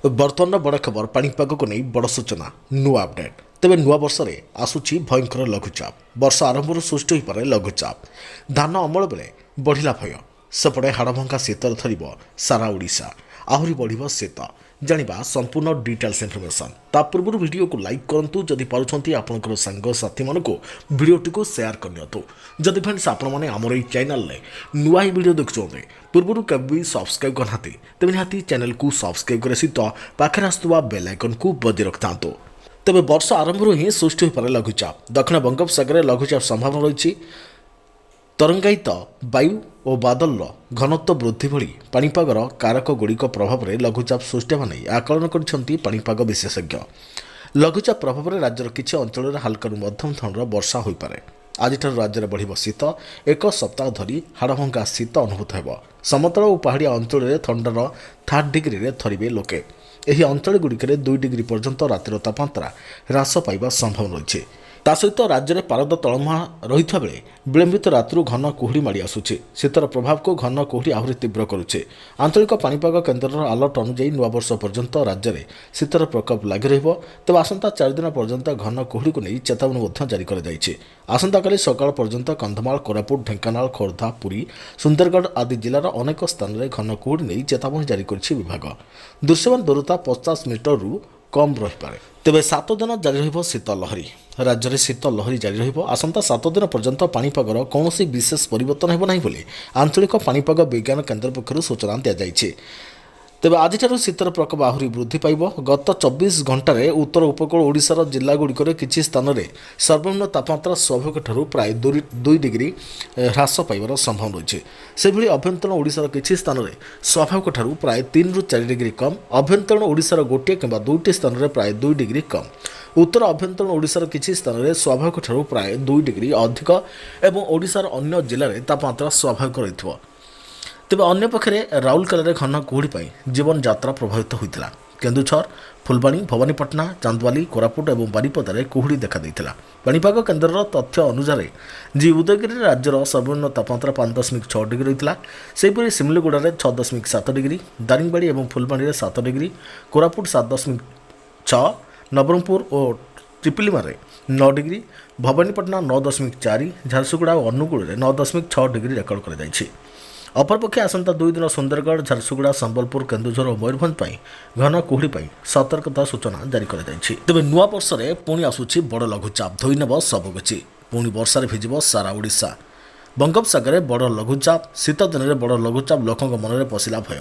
बर्तमान बड़ खबर पाणीपाग को नहीं बड़ सूचना नुआ अपडेट तेज नुआ वर्ष में आसूची भयंकर लघुचाप वर्ष आरंभ सृष्टि हो पारे लघुचाप धान अमल बेले बढ़ला भय सेपटे हाड़भंगा शीतर धरब सारा ओडिशा आहरी बढ़ शीत जाना संपूर्ण डिटेल्स इनफर्मेशन ता पूर्व वीडियो को लाइक करूँ जदि पार्टी आपंकर सांगसाथी मानक भिडटी को सेयार करनी जदि फ्रेंड्स आपने आमर ये चैनल नुआ ही वीडियो देखुं पूर्व कभी सब्सक्राइब करना तेज निहाती चैनल को सब्सक्राइब करे सहित पाखे आसुवा बेल आइकन को बजाय रखिता तेज वर्ष आरंभ ही सृष्टि हो पारे लघुचाप दक्षिण बंगोपसागर लघुचाप संभावना रही तरंगायित वायु और बादल घनत्व वृद्धि भली पाणीपागर कारक गुड़िक प्रभाव में लघुचाप सृष्टि होने आकलन कर विशेषज्ञ लघुचाप प्रभाव में राज्यर किसी अंचल हाल्का मध्यम धरणर वर्षा हो पारे आज राज्य में बढ़ शीत एक सप्ताह धरी हाड़भंगा शीत अनुभूत हो समतल और पहाड़िया अंचल थंडार 3 डिग्री में थरवे लोके ଏହି ଅଞ୍ଚଳଗୁଡ଼ିକରେ 2 ଡିଗ୍ରୀ ପର୍ଯ୍ୟନ୍ତ ରାତିର ତାପମାତ୍ରା ହ୍ରାସ ପାଇବା ସମ୍ଭାବନା ରହିଛି ତା ସହିତ ରାଜ୍ୟରେ ପାରଦ ତଳମୁହାଁ ରହିଥିବା ବେଳେ ବିଳମ୍ବିତ ରାତିରୁ ଘନ କୁହୁଡ଼ି ମାଡ଼ି ଆସୁଛି ଶୀତର ପ୍ରଭାବକୁ ଘନ କୁହୁଡ଼ି ଆହୁରି ତୀବ୍ର କରୁଛି ଆଞ୍ଚଳିକ ପାଣିପାଗ କେନ୍ଦ୍ରର ଆଲର୍ଟ ଅନୁଯାୟୀ ନୂଆବର୍ଷ ପର୍ଯ୍ୟନ୍ତ ରାଜ୍ୟରେ ଶୀତର ପ୍ରକୋପ ଲାଗି ରହିବ ତେବେ ଆସନ୍ତା 4 ଦିନ ପର୍ଯ୍ୟନ୍ତ ଘନ କୁହୁଡ଼ିକୁ ନେଇ ଚେତାବନୀ ମଧ୍ୟ ଜାରି କରାଯାଇଛି ଆସନ୍ତାକାଲି ସକାଳ ପର୍ଯ୍ୟନ୍ତ କନ୍ଧମାଳ କୋରାପୁଟ ଢେଙ୍କାନାଳ ଖୋର୍ଦ୍ଧା ପୁରୀ ସୁନ୍ଦରଗଡ଼ ଆଦି ଜିଲ୍ଲାର ଅନେକ ସ୍ଥାନରେ ଘନ କୁହୁଡ଼ି ନେଇ ଚେତାବନୀ ଜାରି କରିଛି ବିଭାଗ ଦୃଶ୍ୟମାନ ଦୂରତା 50 ମିଟରରୁ कम रहीपे तेबे 7 दिन जारी रहिबो शीत लहरी राज्य में शीत लहरी जारी रहिबो आसंता 7 दिन पर्यंत पाणीपागर कौन विशेष परिवर्तन हेबो नाही बोली आंचलिक पाणीपाग विज्ञान केन्द्र पक्षरु सूचना दिया जायछि तेबे आज शीतर प्रकोप आहरी वृद्धि पाइब गत 24 घंटे उत्तर उपकूल ओडिशार जिलागुड़िक किसी स्थान में सर्वनिम्न तापमात्रा स्वाभाविक ठारू प्राय 2 डिग्री ह्रास पाइबार संभावना रही से भली अभ्यंतरण ओडिशार किसी स्थान में स्वाभाविक ठारू प्राय 3 ରୁ 4 डिग्री कम अभ्यंतरण ओडिशार गोटे किंबा 2टी स्थान में प्राय 2 डिग्री कम उत्तर अभ्यंतरण ओडिशार किसी स्थान में स्वाभाविक ठारू प्राय 2 डिग्री अधिक एवं ओडिशार अन्य जिले में तापमात्रा स्वाभाविक रही तेज अन्य पक्षे राउरकेला घन कुहुड़ी जीवन यात्रा प्रभावित होता केन्दुझर फुलबाणी भवानीपाटना चांदवाली कोरापुट और बारिपदार कुहुड़ी देखा पाणीपाग केन्द्र तथ्य अनुसार जी उदयगिरी राज्यर सर्वनिम्न तापमात्रा 5.6 डिग्री रही सेहीपरि सिमलीगुड़े 6.7 डिग्री दारिंगबाड़ी और फुलबाणी में 7 डिग्री कोरापुट 7.6 नवरंगपुर और ट्रिपिलिमारे 9 डिग्री भवानीपाटना 9.4 झारसुगुड़ा और अनुगुल 9.6 डिग्री रेकर्ड कर अपरपक्षे आसंता 2 दिन सुंदरगढ़ झारसुगुड़ा संबलपुर केन्दुझर और मयूरभंज घन कुहुड़ी सतर्कता सूचना जारी कर तेज नुआ वर्ष में पुणी आसूची बड़ लघुचाप धोईनेब सबकिछि पुणी वर्षा भिजिब सारा ओडिशा बंगोपसागर बड़ लघुचाप शीत दिन में बड़ लघुचाप लोकों मन में पशिला भय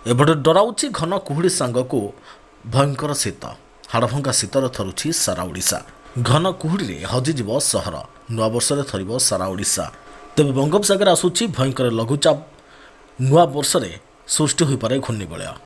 एपटे डराऊँच घन कुहुड़ी सांगक भयंकर शीत हाड़भंगा शीतर थरुछि सारा ओडिशा घन कुहुड़ी हजिଯିब सहर नुआ वर्ष में थरब सारा ओडिशा तेज बंगोपसागर आसूची भयंकर लघुचाप नुआ वर्ष में सृष्टि हो पारे घूर्णिबलय।